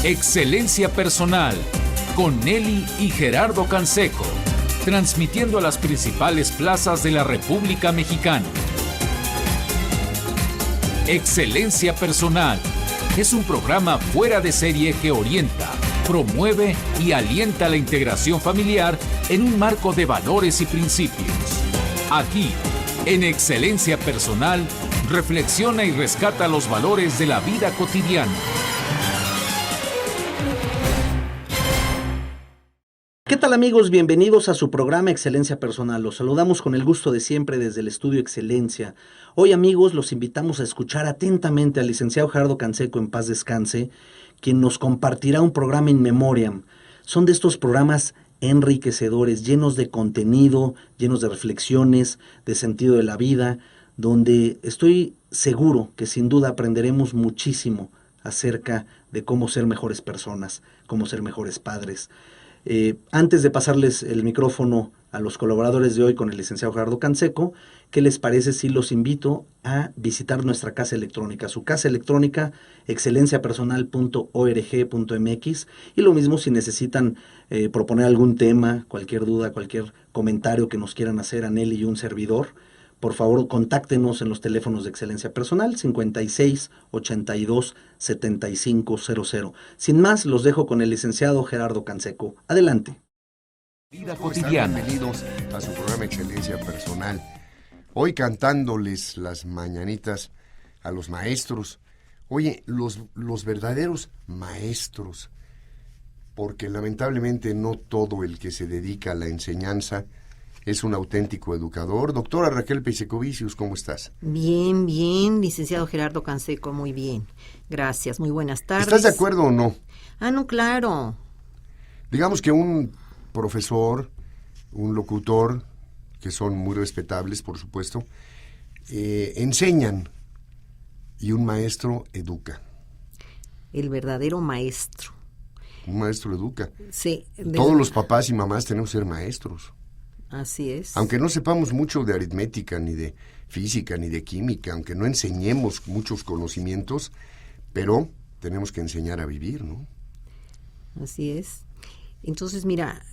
Excelencia Personal, con Nelly y Gerardo Canseco, transmitiendo a las principales plazas de la República Mexicana. Excelencia Personal es un programa fuera de serie que orienta, promueve y alienta la integración familiar en un marco de valores y principios. Aquí, en Excelencia Personal, reflexiona y rescata los valores de la vida cotidiana. ¿Qué tal, amigos? Bienvenidos a su programa Excelencia Personal. Los saludamos con el gusto de siempre desde el Estudio Excelencia. Hoy, amigos, los invitamos a escuchar atentamente al licenciado Gerardo Canseco, en paz descanse, quien nos compartirá un programa in memoriam. Son de estos programas enriquecedores, llenos de contenido, llenos de reflexiones, de sentido de la vida, donde estoy seguro que sin duda aprenderemos muchísimo acerca de cómo ser mejores personas, cómo ser mejores padres. Antes de pasarles el micrófono a los colaboradores de hoy con el licenciado Gerardo Canseco, ¿qué les parece si los invito a visitar nuestra casa electrónica? Su casa electrónica, excelenciapersonal.org.mx, y lo mismo si necesitan proponer algún tema, cualquier duda, cualquier comentario que nos quieran hacer a Nelly y un servidor. Por favor, contáctenos en los teléfonos de Excelencia Personal, 56 82 75 00. Sin más, los dejo con el licenciado Gerardo Canseco. Adelante. Vida cotidiana. Bienvenidos a su programa Excelencia Personal. Hoy cantándoles las mañanitas a los maestros. Oye, los verdaderos maestros, porque lamentablemente no todo el que se dedica a la enseñanza es un auténtico educador. Doctora Raquel Peisecovicius, ¿cómo estás? Bien, licenciado Gerardo Canseco, muy bien. Gracias, muy buenas tardes. ¿Estás de acuerdo o no? No, claro. Digamos que un profesor, un locutor, que son muy respetables, por supuesto, enseñan, y un maestro educa. El verdadero maestro. Un maestro educa. Sí. Todos los papás y mamás tenemos que ser maestros. Así es. Aunque no sepamos mucho de aritmética, ni de física, ni de química, aunque no enseñemos muchos conocimientos, pero tenemos que enseñar a vivir, ¿no? Así es. Entonces, mira,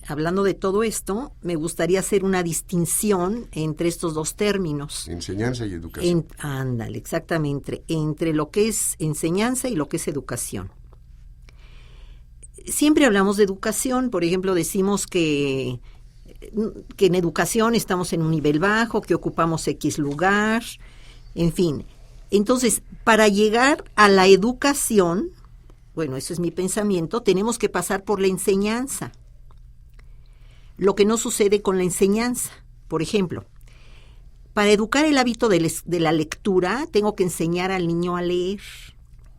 hablando de todo esto, me gustaría hacer una distinción entre estos dos términos. Enseñanza y educación. Ándale, exactamente, entre lo que es enseñanza y lo que es educación. Siempre hablamos de educación, por ejemplo, decimos que en educación estamos en un nivel bajo, que ocupamos X lugar, en fin. Entonces, para llegar a la educación, bueno, eso es mi pensamiento, tenemos que pasar por la enseñanza. Lo que no sucede con la enseñanza. Por ejemplo, para educar el hábito de la lectura, tengo que enseñar al niño a leer.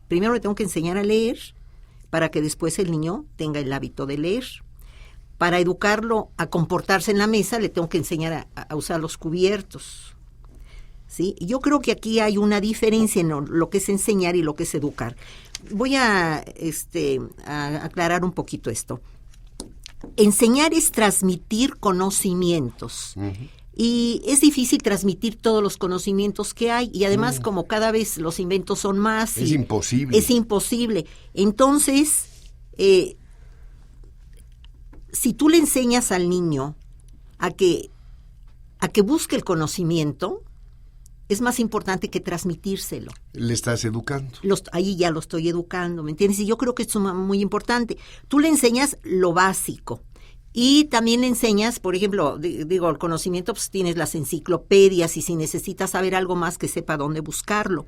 Primero le tengo que enseñar a leer, para que después el niño tenga el hábito de leer. Para educarlo a comportarse en la mesa, le tengo que enseñar a usar los cubiertos. ¿Sí? Yo creo que aquí hay una diferencia en lo que es enseñar y lo que es educar. Voy a aclarar un poquito esto. Enseñar es transmitir conocimientos. Uh-huh. Y es difícil transmitir todos los conocimientos que hay, y además como cada vez los inventos son más... Es imposible. Es imposible. Entonces, si tú le enseñas al niño a que busque el conocimiento, es más importante que transmitírselo. Le estás educando. Ahí ya lo estoy educando, ¿me entiendes? Y yo creo que esto es muy importante. Tú le enseñas lo básico. Y también le enseñas, por ejemplo, el conocimiento, pues tienes las enciclopedias, y si necesitas saber algo más, que sepa dónde buscarlo.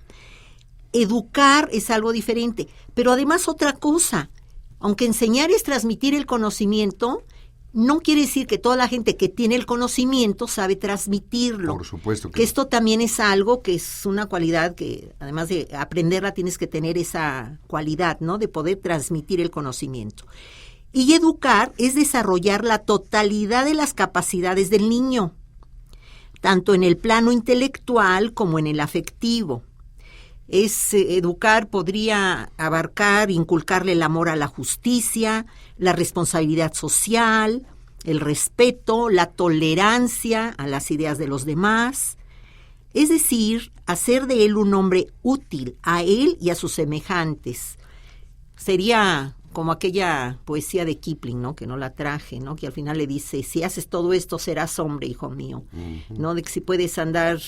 Educar es algo diferente, pero además otra cosa, aunque enseñar es transmitir el conocimiento, no quiere decir que toda la gente que tiene el conocimiento sabe transmitirlo. Por supuesto que esto también es algo que es una cualidad que, además de aprenderla, tienes que tener esa cualidad, ¿no?, de poder transmitir el conocimiento. Y educar es desarrollar la totalidad de las capacidades del niño, tanto en el plano intelectual como en el afectivo. Educar podría abarcar, inculcarle el amor a la justicia, la responsabilidad social, el respeto, la tolerancia a las ideas de los demás, es decir, hacer de él un hombre útil a él y a sus semejantes. sería como aquella poesía de Kipling, ¿no? Que no la traje, ¿no? Que al final le dice, si haces todo esto serás hombre, hijo mío, ¿no? De que si puedes andar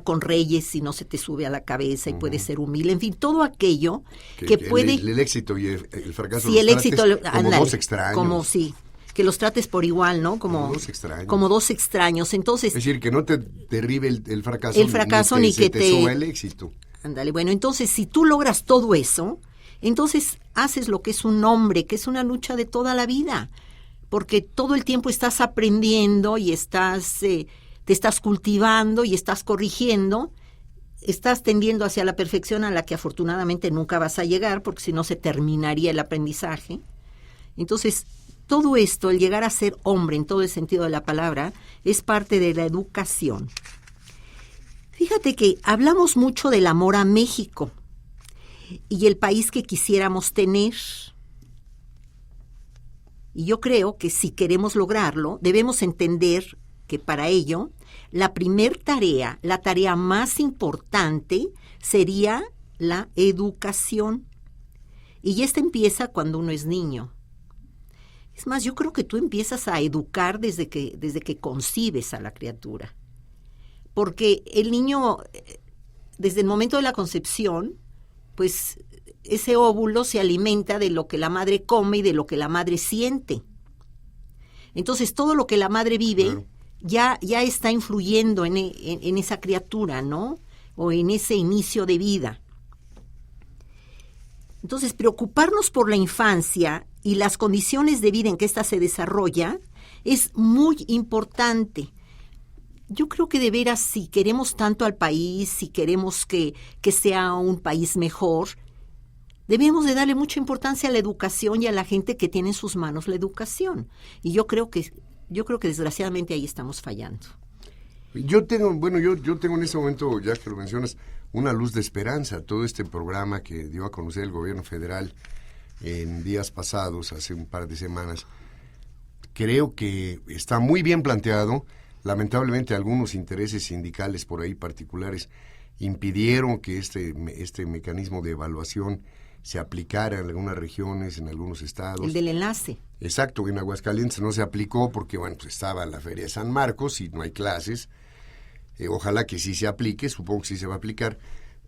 con reyes y no se te sube a la cabeza y puedes ser humilde, en fin, todo aquello que puede... El éxito y el fracaso Sí, el éxito, como ándale, dos extraños. Como, sí, que los trates por igual, ¿no? Como dos extraños. Entonces, es decir, que no te derribe el fracaso. El fracaso ni que te suba el éxito. Ándale, bueno, entonces si tú logras todo eso, entonces haces lo que es un hombre, que es una lucha de toda la vida, porque todo el tiempo estás aprendiendo y te estás cultivando y estás corrigiendo, estás tendiendo hacia la perfección a la que afortunadamente nunca vas a llegar, porque si no se terminaría el aprendizaje. Entonces, todo esto, el llegar a ser hombre en todo el sentido de la palabra, es parte de la educación. Fíjate que hablamos mucho del amor a México y el país que quisiéramos tener. Y yo creo que si queremos lograrlo, debemos entender que para ello, la tarea más importante sería la educación. Y esta empieza cuando uno es niño. Es más, yo creo que tú empiezas a educar desde que concibes a la criatura. Porque el niño, desde el momento de la concepción, pues ese óvulo se alimenta de lo que la madre come y de lo que la madre siente. Entonces, todo lo que la madre vive, claro, ya está influyendo en esa criatura, ¿no? O en ese inicio de vida. Entonces, preocuparnos por la infancia y las condiciones de vida en que ésta se desarrolla es muy importante. Yo creo que de veras, si queremos tanto al país, si queremos que sea un país mejor, debemos de darle mucha importancia a la educación y a la gente que tiene en sus manos la educación. Y yo creo que desgraciadamente ahí estamos fallando. Yo tengo en este momento, ya que lo mencionas, una luz de esperanza. Todo este programa que dio a conocer el gobierno federal en días pasados, hace un par de semanas, creo que está muy bien planteado. Lamentablemente algunos intereses sindicales por ahí particulares impidieron que este mecanismo de evaluación se aplicara en algunas regiones, en algunos estados. El del enlace. Exacto, en Aguascalientes no se aplicó porque, bueno, pues estaba la Feria de San Marcos y no hay clases. Ojalá que sí se aplique, supongo que sí se va a aplicar,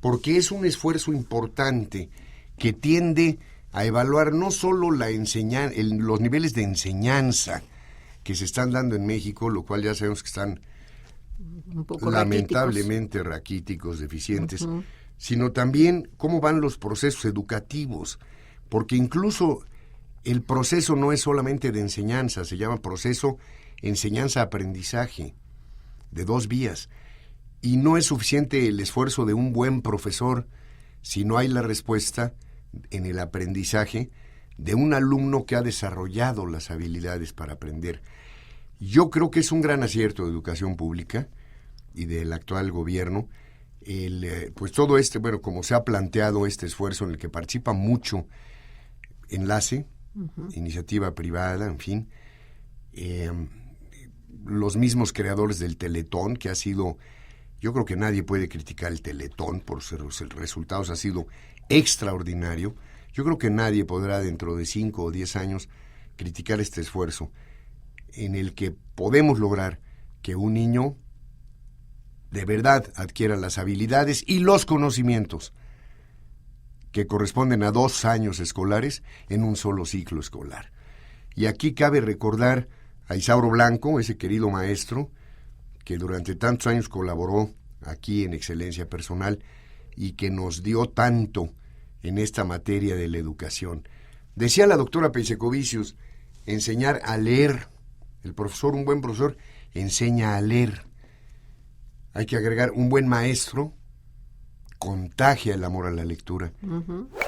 porque es un esfuerzo importante que tiende a evaluar no solo los niveles de enseñanza que se están dando en México, lo cual ya sabemos que están un poco lamentablemente raquíticos, deficientes, sino también cómo van los procesos educativos, porque incluso el proceso no es solamente de enseñanza, se llama proceso enseñanza-aprendizaje, de 2 vías, y no es suficiente el esfuerzo de un buen profesor si no hay la respuesta en el aprendizaje de un alumno que ha desarrollado las habilidades para aprender. Yo creo que es un gran acierto de educación pública y del actual gobierno, pues todo como se ha planteado este esfuerzo en el que participa mucho enlace, iniciativa privada, en fin, los mismos creadores del Teletón, que ha sido, yo creo que nadie puede criticar el Teletón por los resultados, ha sido extraordinario. Yo creo que nadie podrá dentro de 5 o 10 años criticar este esfuerzo en el que podemos lograr que un niño de verdad adquiera las habilidades y los conocimientos que corresponden a 2 años escolares en un solo ciclo escolar. Y aquí cabe recordar a Isauro Blanco, ese querido maestro que durante tantos años colaboró aquí en Excelencia Personal y que nos dio tanto en esta materia de la educación. Decía la doctora Peisecovicius, enseñar a leer. Un buen profesor, enseña a leer. Hay que agregar, un buen maestro contagia el amor a la lectura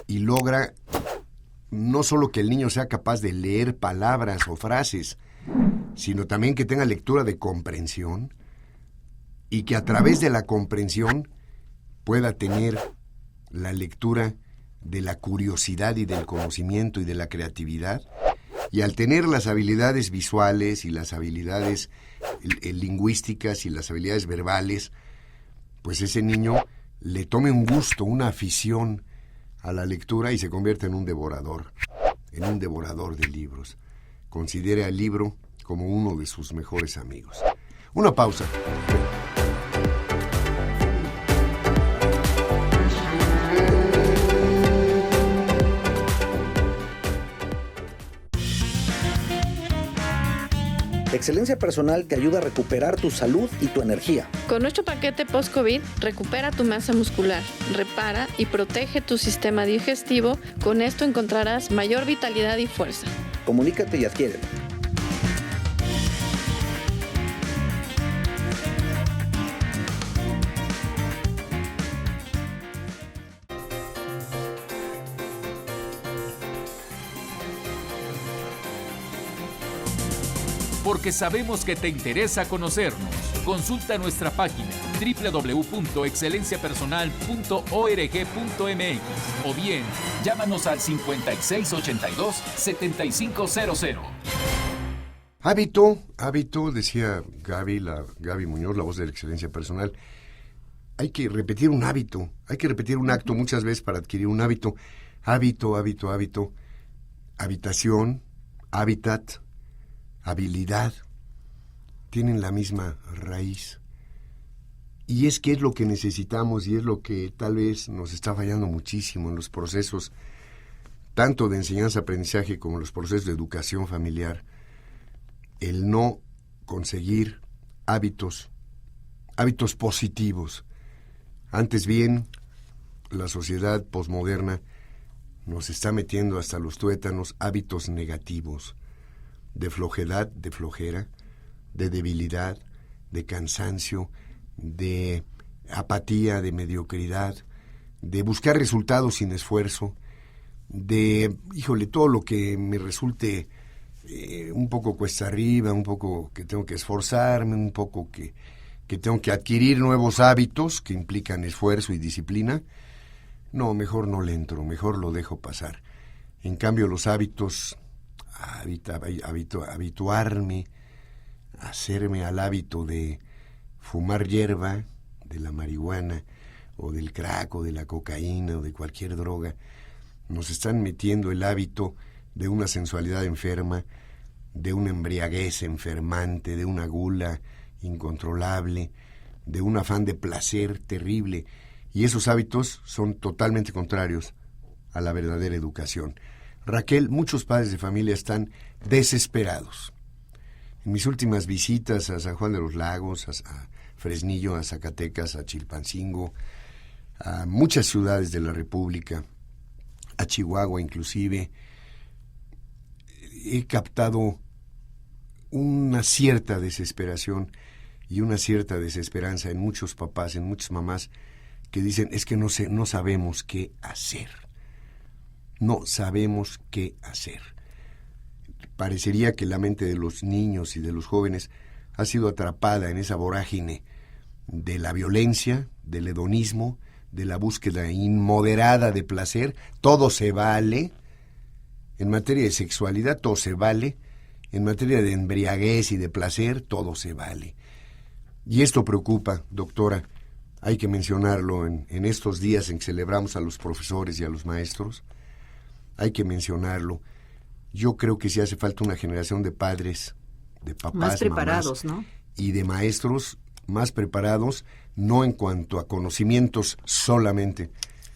y logra no solo que el niño sea capaz de leer palabras o frases, sino también que tenga lectura de comprensión y que a través de la comprensión pueda tener la lectura de la curiosidad y del conocimiento y de la creatividad, y al tener las habilidades visuales y las habilidades lingüísticas y las habilidades verbales, pues ese niño le tome un gusto, una afición a la lectura y se convierte en un devorador de libros. Considere al libro como uno de sus mejores amigos. Una pausa. Excelencia Personal te ayuda a recuperar tu salud y tu energía. Con nuestro paquete post-COVID, recupera tu masa muscular, repara y protege tu sistema digestivo. Con esto encontrarás mayor vitalidad y fuerza. Comunícate y adquiérelo. Porque sabemos que te interesa conocernos. Consulta nuestra página www.excelenciapersonal.org.mx o bien llámanos al 5682-7500. Hábito, decía Gaby Muñoz, la voz de la excelencia personal. Hay que repetir un hábito, hay que repetir un acto muchas veces para adquirir un hábito. Hábito, habitación, hábitat, habilidad, tienen la misma raíz. Y es que es lo que necesitamos y es lo que tal vez nos está fallando muchísimo en los procesos, tanto de enseñanza-aprendizaje como en los procesos de educación familiar, el no conseguir hábitos positivos. Antes bien, la sociedad posmoderna nos está metiendo hasta los tuétanos hábitos negativos, de flojedad, de flojera, de debilidad, de cansancio, de apatía, de mediocridad, de buscar resultados sin esfuerzo, de, todo lo que me resulte un poco cuesta arriba, un poco que tengo que esforzarme, un poco que tengo que adquirir nuevos hábitos que implican esfuerzo y disciplina. No, mejor no le entro, mejor lo dejo pasar. En cambio, los hábitos, habituarme, hacerme al hábito de fumar hierba, de la marihuana, o del crack, o de la cocaína, o de cualquier droga, nos están metiendo el hábito de una sensualidad enferma, de una embriaguez enfermante, de una gula incontrolable, de un afán de placer terrible. Y esos hábitos son totalmente contrarios a la verdadera educación. Raquel, muchos padres de familia están desesperados. En mis últimas visitas a San Juan de los Lagos, a Fresnillo, a Zacatecas, a Chilpancingo, a muchas ciudades de la República, a Chihuahua inclusive, he captado una cierta desesperación y una cierta desesperanza en muchos papás, en muchas mamás, que dicen, es que no sabemos qué hacer. No sabemos qué hacer. Parecería que la mente de los niños y de los jóvenes ha sido atrapada en esa vorágine de la violencia, del hedonismo, de la búsqueda inmoderada de placer. Todo se vale. En materia de sexualidad, todo se vale. En materia de embriaguez y de placer, todo se vale. Y esto preocupa, doctora. Hay que mencionarlo en estos días en que celebramos a los profesores y a los maestros. Hay que mencionarlo. Yo creo que sí hace falta una generación de padres, de papás, más preparados, mamás, ¿no? Y de maestros más preparados, no en cuanto a conocimientos solamente,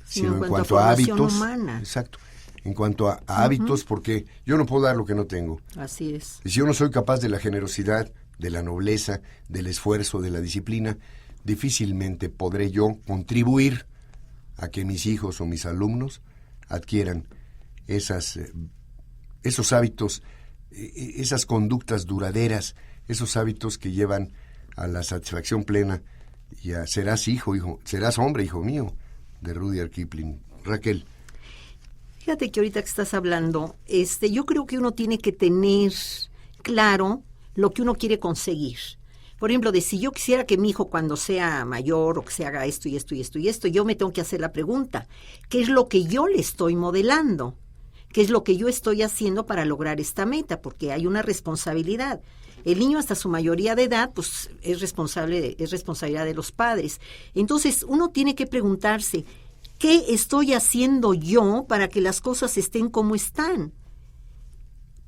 sino en cuanto a hábitos. Humana. Exacto. En cuanto a hábitos, porque yo no puedo dar lo que no tengo. Así es. Y si yo no soy capaz de la generosidad, de la nobleza, del esfuerzo, de la disciplina, difícilmente podré yo contribuir a que mis hijos o mis alumnos adquieran esos hábitos, esas conductas duraderas, esos hábitos que llevan a la satisfacción plena y a serás hombre, hijo mío, de Rudyard Kipling. Raquel. Fíjate que ahorita que estás hablando, yo creo que uno tiene que tener claro lo que uno quiere conseguir. Por ejemplo, si yo quisiera que mi hijo cuando sea mayor o que se haga esto y esto y esto y esto, yo me tengo que hacer la pregunta, ¿qué es lo que yo le estoy modelando? ¿Qué es lo que yo estoy haciendo para lograr esta meta? Porque hay una responsabilidad. El niño hasta su mayoría de edad, pues es responsabilidad de los padres. Entonces, uno tiene que preguntarse, ¿qué estoy haciendo yo para que las cosas estén como están?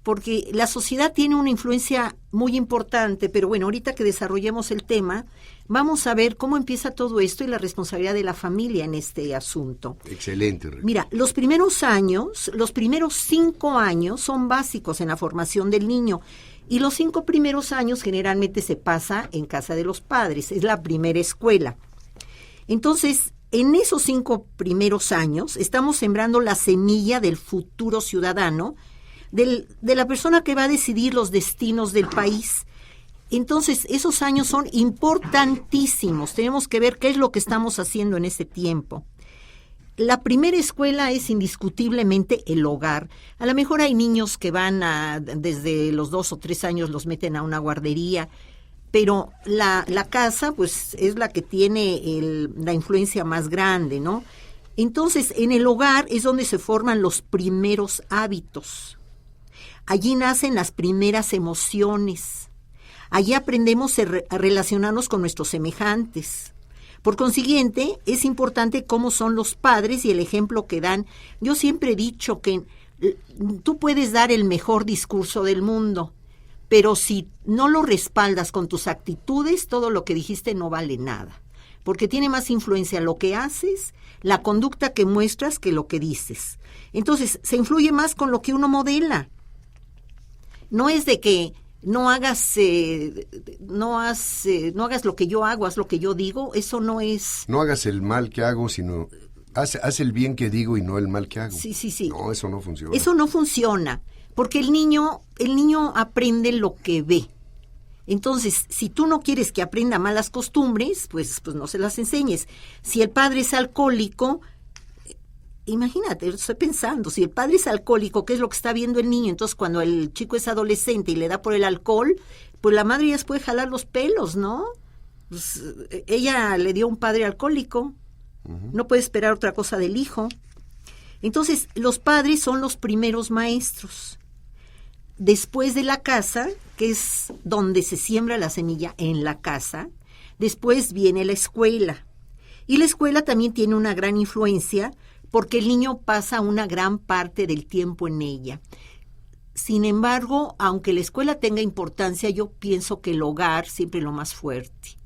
Porque la sociedad tiene una influencia muy importante, pero bueno, ahorita que desarrollemos el tema, vamos a ver cómo empieza todo esto y la responsabilidad de la familia en este asunto. Excelente, Rebeca. Mira, los primeros 5 años son básicos en la formación del niño, y los 5 primeros años generalmente se pasa en casa de los padres, es la primera escuela. Entonces, en esos 5 primeros años estamos sembrando la semilla del futuro ciudadano, de la persona que va a decidir los destinos del país. Entonces, esos años son importantísimos. Tenemos que ver qué es lo que estamos haciendo en ese tiempo. La primera escuela es indiscutiblemente el hogar. A lo mejor hay niños que van desde los 2 o 3 años los meten a una guardería, pero la casa pues es la que tiene la influencia más grande, ¿no? Entonces, en el hogar es donde se forman los primeros hábitos. Allí nacen las primeras emociones. Allí aprendemos a relacionarnos con nuestros semejantes. Por consiguiente, es importante cómo son los padres y el ejemplo que dan. Yo siempre he dicho que tú puedes dar el mejor discurso del mundo, pero si no lo respaldas con tus actitudes, todo lo que dijiste no vale nada, porque tiene más influencia lo que haces, la conducta que muestras que lo que dices. Entonces, se influye más con lo que uno modela. No es de que no hagas lo que yo hago, haz lo que yo digo, eso no es... No hagas el mal que hago, sino haz el bien que digo y no el mal que hago. Sí. No, eso no funciona. Eso no funciona, porque el niño aprende lo que ve. Entonces, si tú no quieres que aprenda malas costumbres, pues no se las enseñes. Si el padre es alcohólico, imagínate, estoy pensando, si el padre es alcohólico, ¿qué es lo que está viendo el niño? Entonces, cuando el chico es adolescente y le da por el alcohol, pues la madre ya se puede jalar los pelos, ¿no? Pues, ella le dio un padre alcohólico, no puede esperar otra cosa del hijo. Entonces, los padres son los primeros maestros. Después de la casa, que es donde se siembra la semilla, en la casa, después viene la escuela. Y la escuela también tiene una gran influencia, porque el niño pasa una gran parte del tiempo en ella. Sin embargo, aunque la escuela tenga importancia, yo pienso que el hogar siempre es lo más fuerte.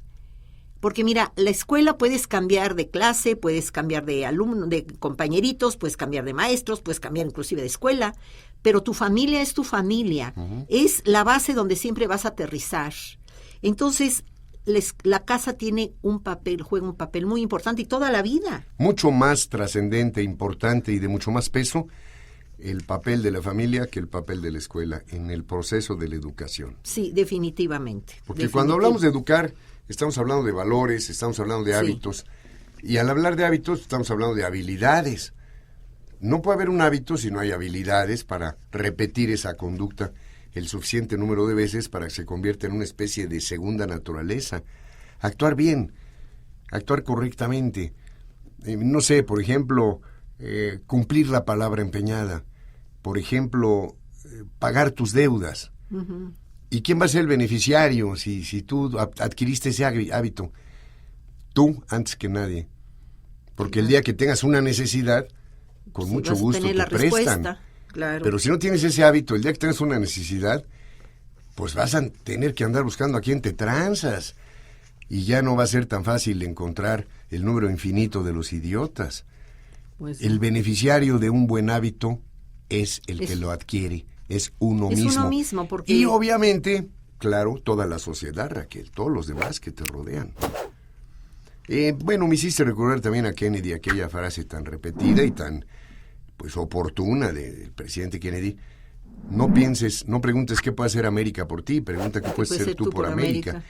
Porque mira, la escuela puedes cambiar de clase, puedes cambiar de alumnos, de compañeritos, puedes cambiar de maestros, puedes cambiar inclusive de escuela, pero tu familia es tu familia. Es la base donde siempre vas a aterrizar. Entonces, la casa juega un papel muy importante y toda la vida. Mucho más trascendente, importante y de mucho más peso el papel de la familia que el papel de la escuela en el proceso de la educación. Sí, definitivamente. Porque cuando hablamos de educar, estamos hablando de valores, estamos hablando de hábitos. Y al hablar de hábitos, estamos hablando de habilidades. No puede haber un hábito si no hay habilidades para repetir esa conducta el suficiente número de veces para que se convierta en una especie de segunda naturaleza. Actuar bien, actuar correctamente. No sé, por ejemplo, cumplir la palabra empeñada. Por ejemplo, pagar tus deudas. ¿Y quién va a ser el beneficiario si tú adquiriste ese hábito? Tú, antes que nadie. Porque el día que tengas una necesidad, con mucho gusto te prestan. Claro. Pero si no tienes ese hábito, el día que tengas una necesidad, pues vas a tener que andar buscando a quién te tranzas. Y ya no va a ser tan fácil encontrar el número infinito de los idiotas. Pues el beneficiario de un buen hábito es el que lo adquiere, es uno mismo. Es uno mismo, porque... Y obviamente, claro, toda la sociedad, Raquel, todos los demás que te rodean. Bueno, me hiciste recordar también a Kennedy, aquella frase tan repetida y tan oportuna del presidente Kennedy. No preguntes qué puede hacer América por ti, pregunta qué puedes hacer tú por América.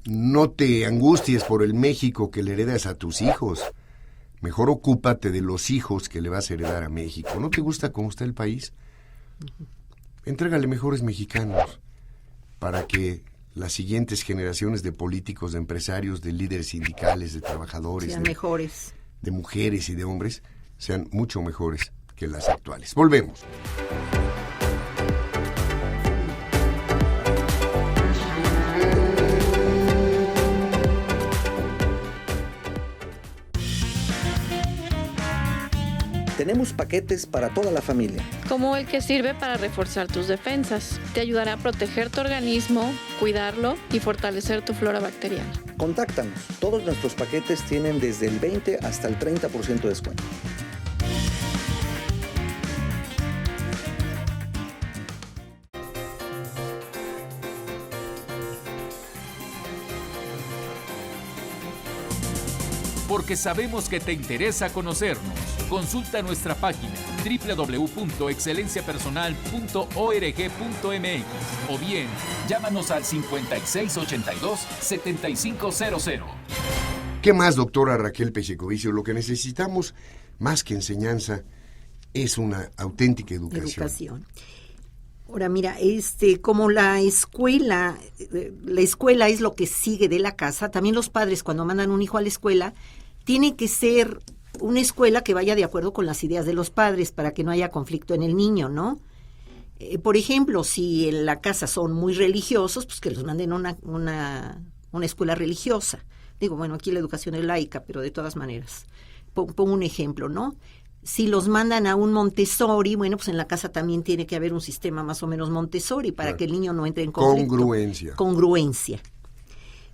No te angusties por el México que le heredas a tus hijos. Mejor ocúpate de los hijos que le vas a heredar a México. ¿No te gusta cómo está el país? Entrégale mejores mexicanos para que las siguientes generaciones de políticos, de empresarios, de líderes sindicales, de trabajadores, sean mejores, de mujeres y de hombres, sean mucho mejores que las actuales. Volvemos. Tenemos paquetes para toda la familia. Como el que sirve para reforzar tus defensas. Te ayudará a proteger tu organismo, cuidarlo y fortalecer tu flora bacteriana. Contáctanos. Todos nuestros paquetes tienen desde el 20 hasta el 30% de descuento. Porque sabemos que te interesa conocernos. Consulta nuestra página www.excelenciapersonal.org.mx o bien llámanos al 5682-7500. ¿Qué más, doctora Raquel Pechecovicio? Lo que necesitamos, más que enseñanza, es una auténtica educación. Ahora mira, como la escuela es lo que sigue de la casa, también los padres cuando mandan un hijo a la escuela, tiene que ser una escuela que vaya de acuerdo con las ideas de los padres para que no haya conflicto en el niño, ¿no? Por ejemplo, si en la casa son muy religiosos, pues que los manden a una escuela religiosa. Digo, bueno, aquí la educación es laica, pero de todas maneras. Pongo un ejemplo, ¿no? Si los mandan a un Montessori, bueno, pues en la casa también tiene que haber un sistema más o menos Montessori para que el niño no entre en conflicto. Congruencia.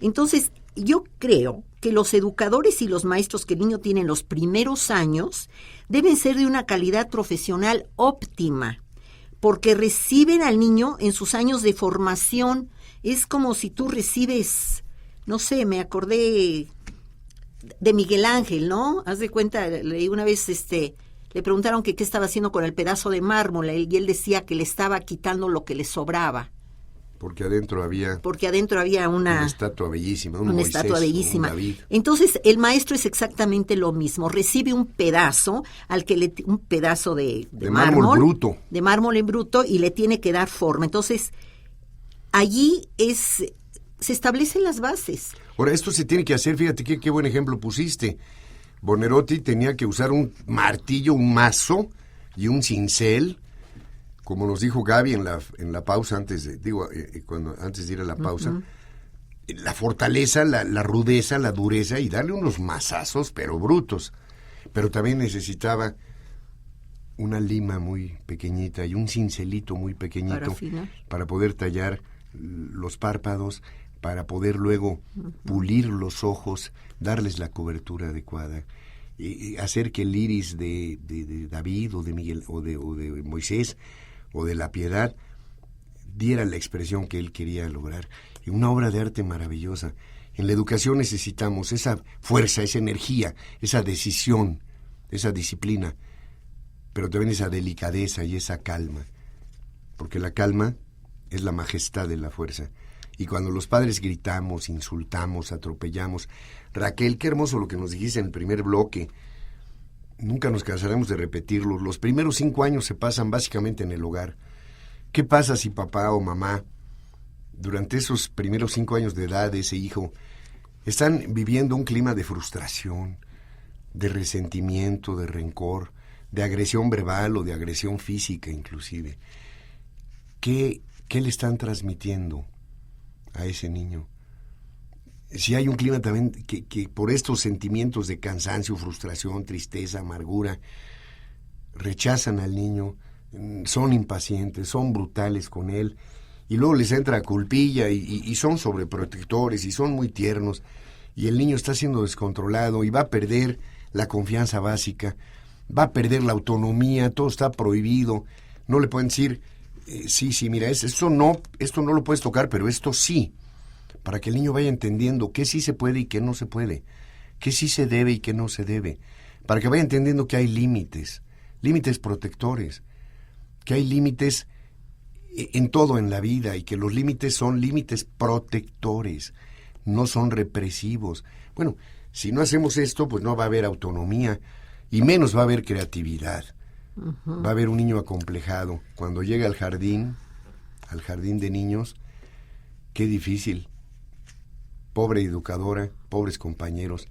Entonces, yo creo que los educadores y los maestros que el niño tiene en los primeros años deben ser de una calidad profesional óptima, porque reciben al niño en sus años de formación. Es como si tú recibes, no sé, me acordé de Miguel Ángel, ¿no? Haz de cuenta, leí una vez, le preguntaron que qué estaba haciendo con el pedazo de mármol, y él decía que le estaba quitando lo que le sobraba. Porque adentro había una estatua bellísima, una Moisés, estatua bellísima. Un David. Entonces, el maestro es exactamente lo mismo. Recibe un pedazo un pedazo de mármol bruto. De mármol en bruto, y le tiene que dar forma. Entonces, allí se establecen las bases. Ahora, esto se tiene que hacer, fíjate qué buen ejemplo pusiste. Buonarroti tenía que usar un martillo, un mazo y un cincel, como nos dijo Gaby en la pausa, antes de ir a la pausa. Uh-huh. La fortaleza, la rudeza, la dureza, y darle unos mazazos, pero brutos. Pero también necesitaba una lima muy pequeñita y un cincelito muy pequeñito para poder tallar los párpados, para poder luego pulir los ojos, darles la cobertura adecuada, y hacer que el iris de David o de Miguel o de Moisés o de la Piedad diera la expresión que él quería lograr. Y una obra de arte maravillosa. En la educación necesitamos esa fuerza, esa energía, esa decisión, esa disciplina, pero también esa delicadeza y esa calma, porque la calma es la majestad de la fuerza. Y cuando los padres gritamos, insultamos, atropellamos, Raquel, qué hermoso lo que nos dijiste en el primer bloque, nunca nos cansaremos de repetirlo, los primeros 5 años se pasan básicamente en el hogar. ¿Qué pasa si papá o mamá, durante esos primeros 5 años de edad de ese hijo, están viviendo un clima de frustración, de resentimiento, de rencor, de agresión verbal o de agresión física inclusive? ¿Qué le están transmitiendo a ese niño? Si hay un clima también que por estos sentimientos de cansancio, frustración, tristeza, amargura, rechazan al niño, son impacientes, son brutales con él, y luego les entra culpilla y son sobreprotectores y son muy tiernos, y el niño está siendo descontrolado y va a perder la confianza básica, va a perder la autonomía, todo está prohibido, no le pueden decir, sí, mira, esto no lo puedes tocar, pero esto sí, para que el niño vaya entendiendo qué sí se puede y qué no se puede, qué sí se debe y qué no se debe, para que vaya entendiendo que hay límites protectores, que hay límites en todo en la vida, y que los límites son límites protectores, no son represivos. Bueno, si no hacemos esto, pues no va a haber autonomía, y menos va a haber creatividad. Uh-huh. Va a haber un niño acomplejado. Cuando llega al jardín de niños, qué difícil. Pobre educadora, pobres compañeros.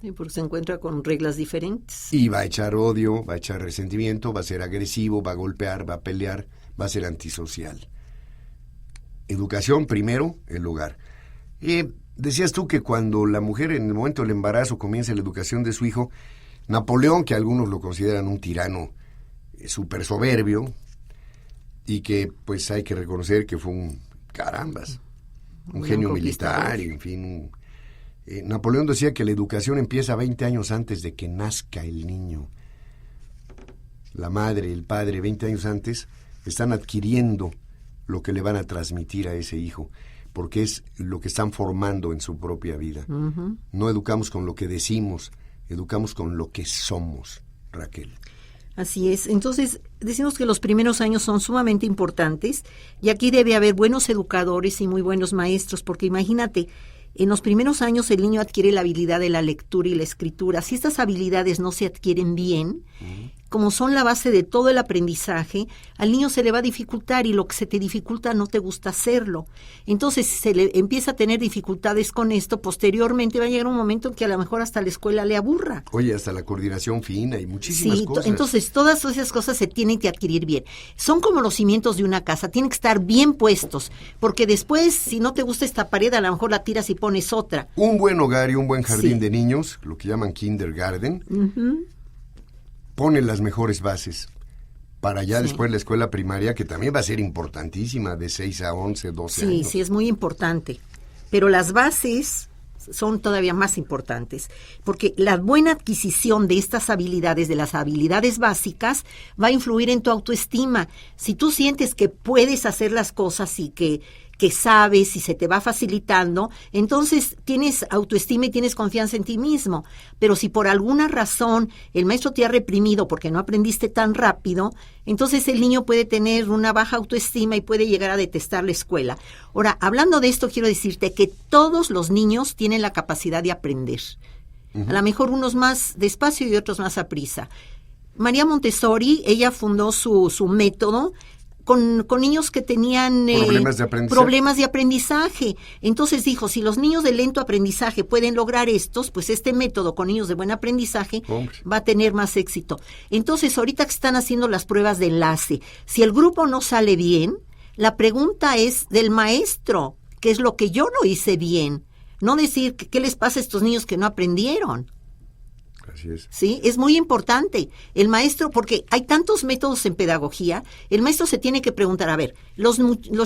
Sí, porque se encuentra con reglas diferentes. Y va a echar odio, va a echar resentimiento, va a ser agresivo, va a golpear, va a pelear, va a ser antisocial. Educación primero, el hogar. Decías tú que cuando la mujer en el momento del embarazo comienza la educación de su hijo, Napoleón, que algunos lo consideran un tirano súper soberbio, y que pues hay que reconocer que fue un genio militar, y en fin. Napoleón decía que la educación empieza 20 años antes de que nazca el niño. La madre, el padre, 20 años antes, están adquiriendo lo que le van a transmitir a ese hijo, porque es lo que están formando en su propia vida. Uh-huh. No educamos con lo que decimos, educamos con lo que somos, Raquel. Así es. Entonces, decimos que los primeros años son sumamente importantes, y aquí debe haber buenos educadores y muy buenos maestros, porque imagínate, en los primeros años el niño adquiere la habilidad de la lectura y la escritura. Si estas habilidades no se adquieren bien, como son la base de todo el aprendizaje, al niño se le va a dificultar, y lo que se te dificulta no te gusta hacerlo. Entonces, si se le empieza a tener dificultades con esto, posteriormente va a llegar un momento en que a lo mejor hasta la escuela le aburra. Oye, hasta la coordinación fina y muchísimas cosas. Entonces todas esas cosas se tienen que adquirir bien. Son como los cimientos de una casa, tienen que estar bien puestos, porque después, si no te gusta esta pared, a lo mejor la tiras y pones otra. Un buen hogar y un buen jardín de niños, lo que llaman kindergarten, pone las mejores bases para ya después la escuela primaria, que también va a ser importantísima, de 6 a 11, 12 años. Sí, es muy importante. Pero las bases son todavía más importantes, porque la buena adquisición de estas habilidades, de las habilidades básicas, va a influir en tu autoestima. Si tú sientes que puedes hacer las cosas y que sabes y se te va facilitando, entonces tienes autoestima y tienes confianza en ti mismo. Pero si por alguna razón el maestro te ha reprimido porque no aprendiste tan rápido, entonces el niño puede tener una baja autoestima y puede llegar a detestar la escuela. Ahora, hablando de esto, quiero decirte que todos los niños tienen la capacidad de aprender. A lo mejor unos más despacio y otros más aprisa. María Montessori, ella fundó su método con niños que tenían problemas de aprendizaje. Entonces dijo, si los niños de lento aprendizaje pueden lograr estos, pues este método con niños de buen aprendizaje va a tener más éxito. Entonces, ahorita que están haciendo las pruebas de enlace, si el grupo no sale bien, la pregunta es del maestro, ¿qué es lo que yo no hice bien? No decir, ¿qué les pasa a estos niños que no aprendieron? Así es. Sí, es muy importante. El maestro, porque hay tantos métodos en pedagogía, el maestro se tiene que preguntar, a ver, los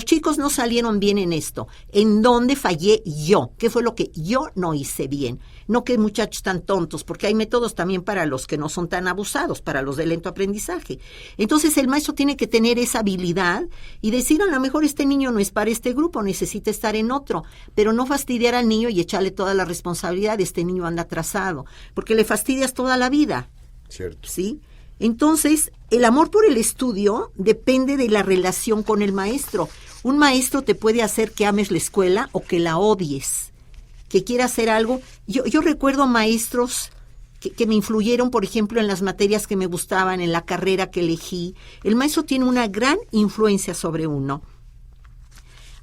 chicos no salieron bien en esto, ¿en dónde fallé yo? ¿Qué fue lo que yo no hice bien? No que muchachos tan tontos, porque hay métodos también para los que no son tan abusados, para los de lento aprendizaje. Entonces el maestro tiene que tener esa habilidad y decir, a lo mejor este niño no es para este grupo, necesita estar en otro, pero no fastidiar al niño y echarle toda la responsabilidad, este niño anda atrasado, porque le fastidias toda la vida. Cierto. ¿Sí? Entonces, el amor por el estudio depende de la relación con el maestro. Un maestro te puede hacer que ames la escuela o que la odies, que quiera hacer algo. Yo recuerdo maestros que me influyeron, por ejemplo, en las materias que me gustaban, en la carrera que elegí. El maestro tiene una gran influencia sobre uno.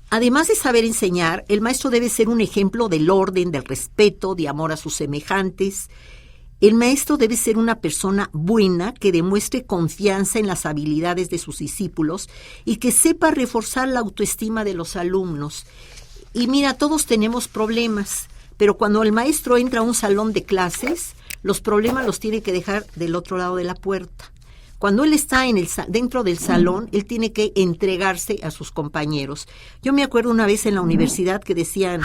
Además de saber enseñar, el maestro debe ser un ejemplo del orden, del respeto, de amor a sus semejantes. El maestro debe ser una persona buena que demuestre confianza en las habilidades de sus discípulos y que sepa reforzar la autoestima de los alumnos. Y mira, todos tenemos problemas, pero cuando el maestro entra a un salón de clases, los problemas los tiene que dejar del otro lado de la puerta. Cuando él está dentro del salón, él tiene que entregarse a sus compañeros. Yo me acuerdo una vez en la universidad que decían,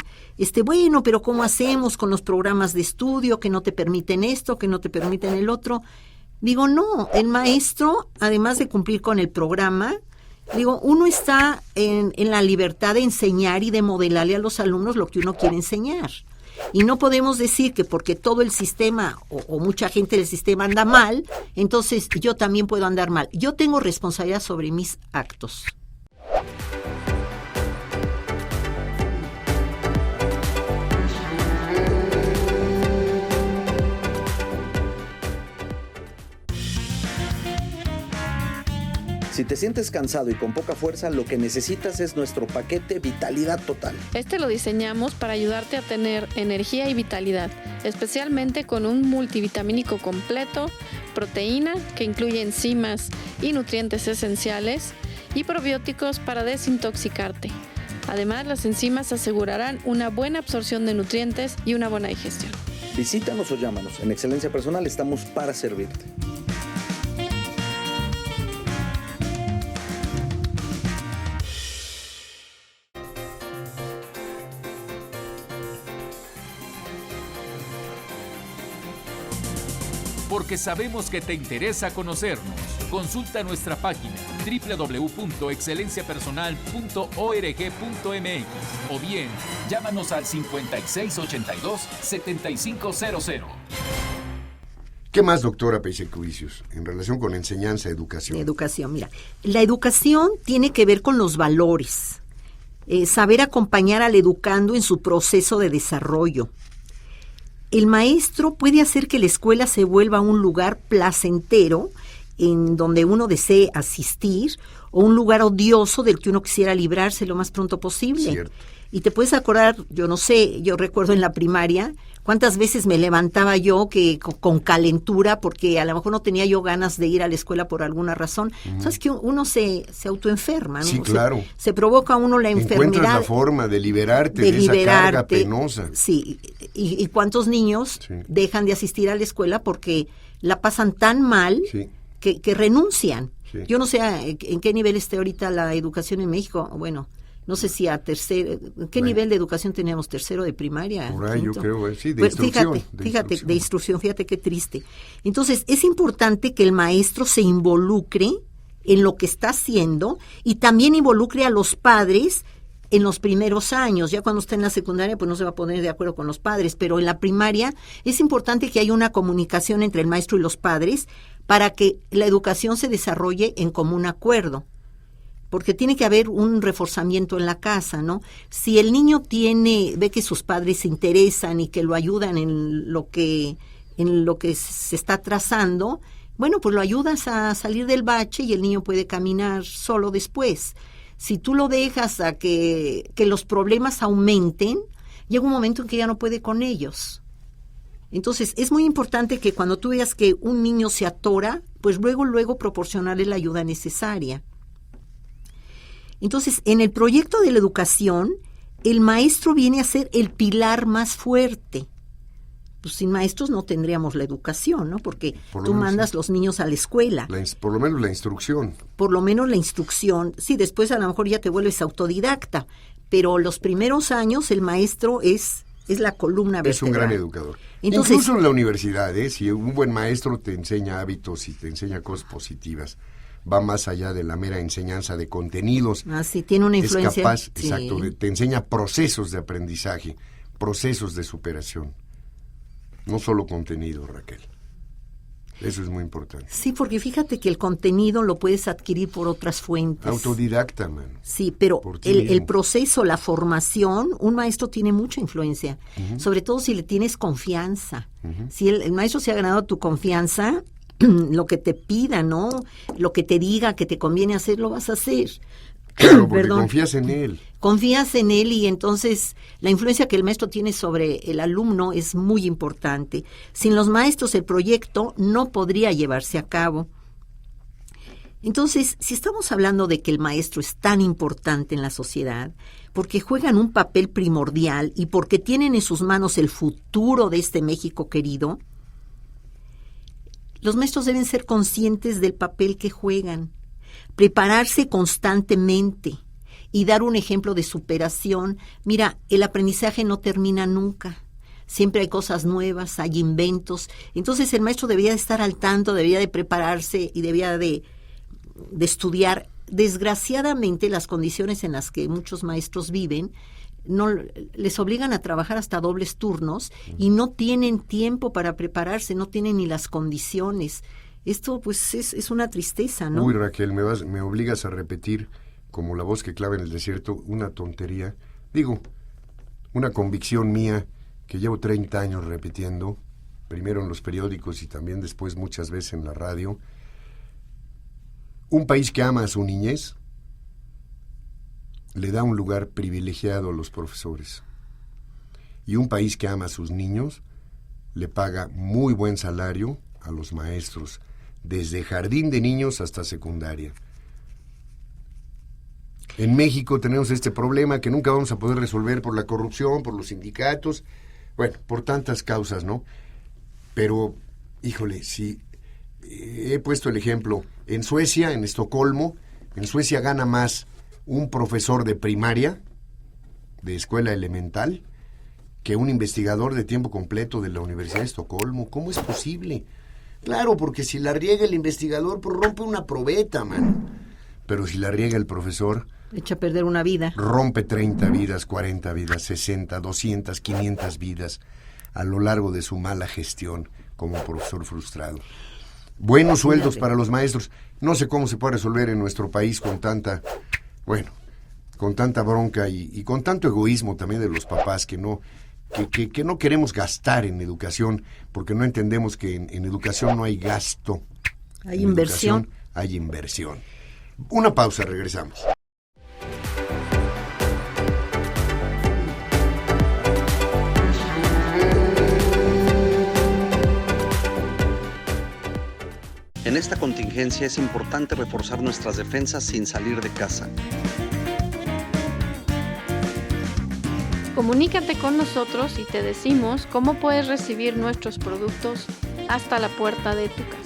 bueno, pero ¿cómo hacemos con los programas de estudio que no te permiten esto, que no te permiten el otro? Digo, no, el maestro, además de cumplir con el programa, uno está en la libertad de enseñar y de modelarle a los alumnos lo que uno quiere enseñar. Y no podemos decir que porque todo el sistema o mucha gente del sistema anda mal, entonces yo también puedo andar mal. Yo tengo responsabilidad sobre mis actos. Si te sientes cansado y con poca fuerza, lo que necesitas es nuestro paquete Vitalidad Total. Este lo diseñamos para ayudarte a tener energía y vitalidad, especialmente con un multivitamínico completo, proteína que incluye enzimas y nutrientes esenciales y probióticos para desintoxicarte. Además, las enzimas asegurarán una buena absorción de nutrientes y una buena digestión. Visítanos o llámanos. En Excelencia Personal estamos para servirte. Porque sabemos que te interesa conocernos. Consulta nuestra página www.excelenciapersonal.org.mx o bien llámanos al 5682-7500. ¿Qué más, doctora Peisecuicios, en relación con enseñanza, educación? Educación, mira, la educación tiene que ver con los valores, saber acompañar al educando en su proceso de desarrollo. El maestro puede hacer que la escuela se vuelva un lugar placentero en donde uno desee asistir o un lugar odioso del que uno quisiera librarse lo más pronto posible. Cierto. Y te puedes acordar, yo no sé, yo recuerdo en la primaria cuántas veces me levantaba yo que con calentura porque a lo mejor no tenía yo ganas de ir a la escuela por alguna razón. Sabes que uno se autoenferma, ¿no? Sí, claro. Se provoca uno la enfermedad. Encuentras la forma de liberarte de esa carga penosa. Sí, y cuántos niños Sí. dejan de asistir a la escuela porque la pasan tan mal Sí. que renuncian. Sí. Yo no sé en qué nivel esté ahorita la educación en México. Bueno, no sé si a tercero, ¿qué nivel de educación teníamos? ¿Tercero de primaria? Por ahí yo ¿Quinto? creo, sí, de Pues instrucción. Fíjate, de instrucción, fíjate qué triste. Entonces, es importante que el maestro se involucre en lo que está haciendo y también involucre a los padres en los primeros años. Ya cuando está en la secundaria, pues no se va a poner de acuerdo con los padres, pero en la primaria es importante que haya una comunicación entre el maestro y los padres para que la educación se desarrolle en común acuerdo. Porque tiene que haber un reforzamiento en la casa, ¿no? Si el niño ve que sus padres se interesan y que lo ayudan en lo que se está trazando, bueno, pues lo ayudas a salir del bache y el niño puede caminar solo después. Si tú lo dejas a que los problemas aumenten, llega un momento en que ya no puede con ellos. Entonces, es muy importante que cuando tú veas que un niño se atora, pues luego proporcionarle la ayuda necesaria. Entonces, en el proyecto de la educación, el maestro viene a ser el pilar más fuerte. Pues sin maestros no tendríamos la educación, ¿no? Porque tú mandas los niños a la escuela. Por lo menos la instrucción. Por lo menos la instrucción. Sí, después a lo mejor ya te vuelves autodidacta, pero los primeros años el maestro es la columna vertebral. Es un gran educador. Entonces, incluso en la universidad, si un buen maestro te enseña hábitos y te enseña cosas positivas, va más allá de la mera enseñanza de contenidos. Sí, tiene una influencia. Es capaz, sí. exacto, te enseña procesos de aprendizaje, procesos de superación. No solo contenido, Raquel. Eso es muy importante. Sí, porque fíjate que el contenido lo puedes adquirir por otras fuentes. Autodidacta, man. Sí, pero el proceso, la formación, un maestro tiene mucha influencia, sobre todo si le tienes confianza. Si el maestro se ha ganado tu confianza, lo que te pida, ¿no? Lo que te diga que te conviene hacer, lo vas a hacer. Claro, porque confías en él. Confías en él y entonces la influencia que el maestro tiene sobre el alumno es muy importante. Sin los maestros el proyecto no podría llevarse a cabo. Entonces, si estamos hablando de que el maestro es tan importante en la sociedad, porque juegan un papel primordial y porque tienen en sus manos el futuro de este México querido, los maestros deben ser conscientes del papel que juegan, prepararse constantemente y dar un ejemplo de superación. Mira, el aprendizaje no termina nunca. Siempre hay cosas nuevas, hay inventos. Entonces el maestro debía de estar al tanto, debía de prepararse y debía de estudiar. Desgraciadamente, las condiciones en las que muchos maestros viven no les obligan a trabajar hasta dobles turnos y no tienen tiempo para prepararse, no tienen ni las condiciones. Esto pues es una tristeza, ¿no? Uy, Raquel, me obligas a repetir, como la voz que clava en el desierto, una tontería. Digo, una convicción mía que llevo 30 años repitiendo, primero en los periódicos y también después muchas veces en la radio. Un país que ama a su niñez le da un lugar privilegiado a los profesores. Y un país que ama a sus niños le paga muy buen salario a los maestros, desde jardín de niños hasta secundaria. En México tenemos este problema que nunca vamos a poder resolver por la corrupción, por los sindicatos, Bueno, por tantas causas, ¿no? Pero, híjole, si he puesto el ejemplo, en Suecia, en Estocolmo, en Suecia gana más un profesor de primaria, de escuela elemental, que un investigador de tiempo completo de la Universidad de Estocolmo. ¿Cómo es posible? Claro, porque si la riega el investigador, pues rompe una probeta, mano. Pero si la riega el profesor, echa a perder una vida. Rompe 30 vidas, 40 vidas, 60, 200, 500 vidas a lo largo de su mala gestión como profesor frustrado. Buenos sueldos para los maestros. No sé cómo se puede resolver en nuestro país con tanta, con tanta bronca y con tanto egoísmo también de los papás que no queremos gastar en educación, porque no entendemos que en educación no hay gasto. Hay inversión. Hay inversión. Una pausa, regresamos. En esta contingencia es importante reforzar nuestras defensas sin salir de casa. Comunícate con nosotros y te decimos cómo puedes recibir nuestros productos hasta la puerta de tu casa.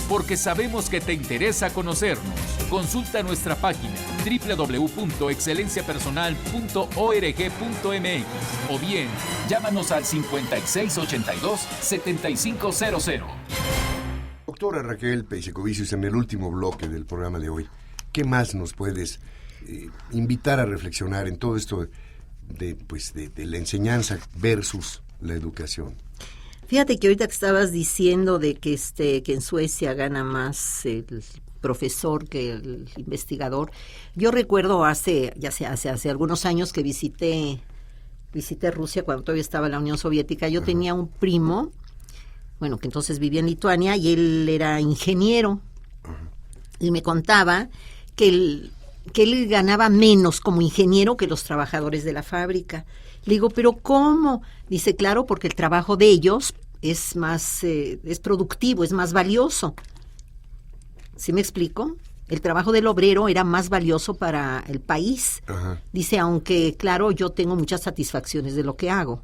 Porque sabemos que te interesa conocernos. Consulta nuestra página www.excelenciapersonal.org.mx o bien llámanos al 5682-7500. Doctora Raquel Peixecovicius, en el último bloque del programa de hoy, ¿qué más nos puedes invitar a reflexionar en todo esto de la enseñanza versus la educación? Fíjate que ahorita que estabas diciendo de que en Suecia gana más el profesor que el investigador, yo recuerdo hace algunos años que visité Rusia cuando todavía estaba en la Unión Soviética. Yo tenía un primo, que entonces vivía en Lituania y él era ingeniero y me contaba que él ganaba menos como ingeniero que los trabajadores de la fábrica. Le digo, ¿pero cómo? Dice, claro, porque el trabajo de ellos es más es productivo, es más valioso. ¿Sí me explico? El trabajo del obrero era más valioso para el país. Ajá. Dice, aunque, claro, yo tengo muchas satisfacciones de lo que hago.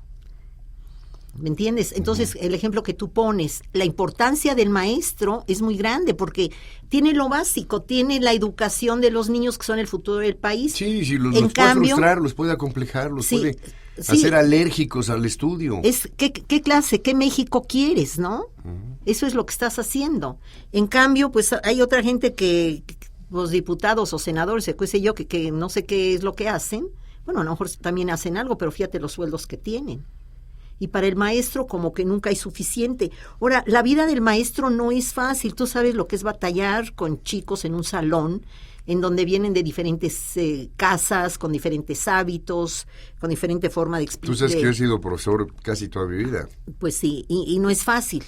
¿Me entiendes? Entonces, el ejemplo que tú pones, la importancia del maestro es muy grande porque tiene lo básico, tiene la educación de los niños que son el futuro del país. Sí, los puede frustrar, los puede acomplejar, los puede hacer alérgicos al estudio. ¿Qué clase, qué México quieres, no? Eso es lo que estás haciendo. En cambio, pues hay otra gente que los diputados o senadores, qué sé yo, que no sé qué es lo que hacen. Bueno, a lo mejor también hacen algo, pero fíjate los sueldos que tienen. Y para el maestro como que nunca hay suficiente. Ahora, la vida del maestro no es fácil. Tú sabes lo que es batallar con chicos en un salón, en donde vienen de diferentes casas, con diferentes hábitos, con diferente forma de explicar. Tú sabes que yo he sido profesor casi toda mi vida. Pues sí, y no es fácil.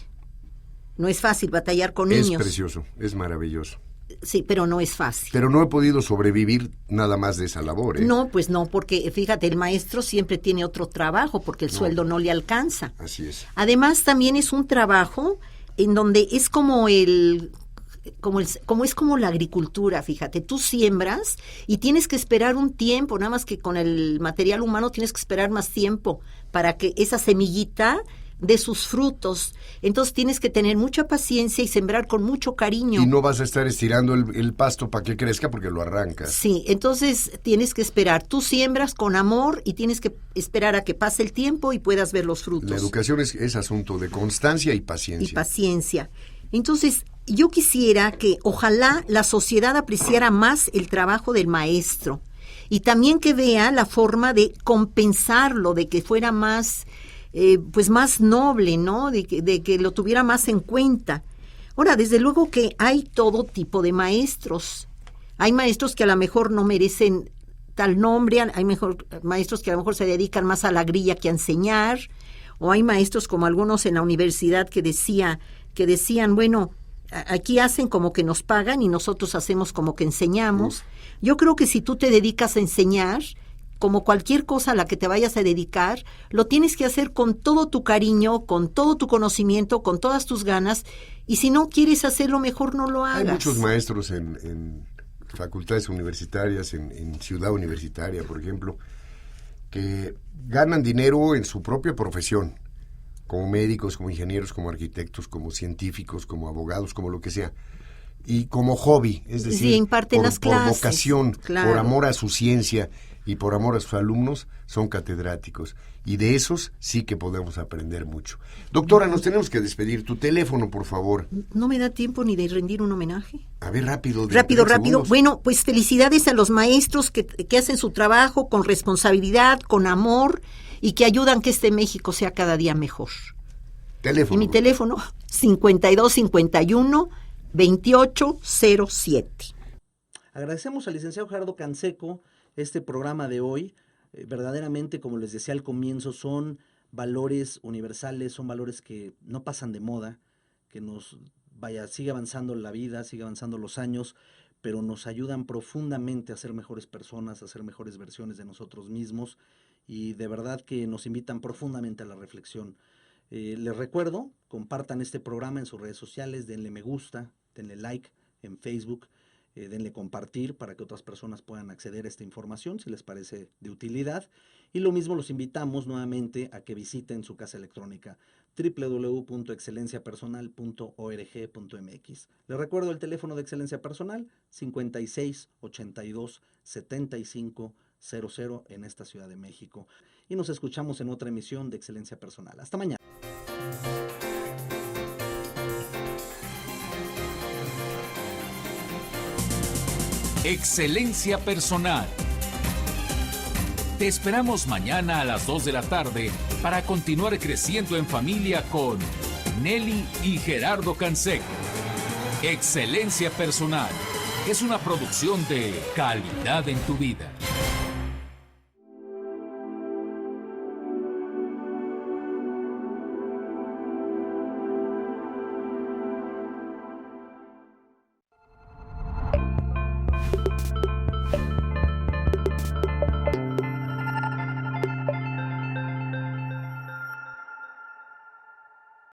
No es fácil batallar con niños. Es precioso, es maravilloso. Sí, pero no es fácil. Pero no he podido sobrevivir nada más de esa labor, ¿eh? No, pues no, porque fíjate, el maestro siempre tiene otro trabajo porque el sueldo no le alcanza. Así es. Además, también es un trabajo en donde es como la agricultura, fíjate, tú siembras y tienes que esperar un tiempo, nada más que con el material humano tienes que esperar más tiempo para que esa semillita de sus frutos. Entonces tienes que tener mucha paciencia y sembrar con mucho cariño. Y no vas a estar estirando el pasto para que crezca porque lo arrancas. Sí, entonces tienes que esperar. Tú siembras con amor y tienes que esperar a que pase el tiempo y puedas ver los frutos. La educación es asunto de constancia y paciencia. Entonces, yo quisiera que ojalá la sociedad apreciara más el trabajo del maestro y también que vea la forma de compensarlo, de que fuera más más noble, ¿no? De que lo tuviera más en cuenta. Ahora, desde luego que hay todo tipo de maestros. Hay maestros que a lo mejor no merecen tal nombre, hay maestros que a lo mejor se dedican más a la grilla que a enseñar, o hay maestros como algunos en la universidad que decían, bueno, aquí hacen como que nos pagan y nosotros hacemos como que enseñamos. Yo creo que si tú te dedicas a enseñar, como cualquier cosa a la que te vayas a dedicar, lo tienes que hacer con todo tu cariño, con todo tu conocimiento, con todas tus ganas, y si no quieres hacerlo, mejor no lo hagas. Hay muchos maestros en facultades universitarias, en Ciudad Universitaria, por ejemplo, que ganan dinero en su propia profesión, como médicos, como ingenieros, como arquitectos, como científicos, como abogados, como lo que sea, y como hobby, es decir, sí, imparten las clases, por vocación, claro, por amor a su ciencia y por amor a sus alumnos, son catedráticos. Y de esos sí que podemos aprender mucho. Doctora, nos tenemos que despedir. Tu teléfono, por favor. No me da tiempo ni de rendir un homenaje. A ver, rápido. Rápido. Segundos. Bueno, pues felicidades a los maestros que hacen su trabajo con responsabilidad, con amor y que ayudan que este México sea cada día mejor. Teléfono. Y mi teléfono, 5251-2807. Agradecemos al licenciado Gerardo Canseco este programa de hoy. Verdaderamente, como les decía al comienzo, son valores universales, son valores que no pasan de moda, que sigue avanzando la vida, sigue avanzando los años, pero nos ayudan profundamente a ser mejores personas, a ser mejores versiones de nosotros mismos, y de verdad que nos invitan profundamente a la reflexión. Les recuerdo, compartan este programa en sus redes sociales, denle me gusta, denle like en Facebook, denle compartir para que otras personas puedan acceder a esta información si les parece de utilidad. Y lo mismo los invitamos nuevamente a que visiten su casa electrónica www.excelenciapersonal.org.mx. Les recuerdo el teléfono de Excelencia Personal 56 82 75 00 en esta Ciudad de México. Y nos escuchamos en otra emisión de Excelencia Personal. Hasta mañana. Excelencia Personal. Te esperamos mañana a las 2 de la tarde para continuar creciendo en familia con Nelly y Gerardo Canseco. Excelencia Personal es una producción de Calidad en tu Vida.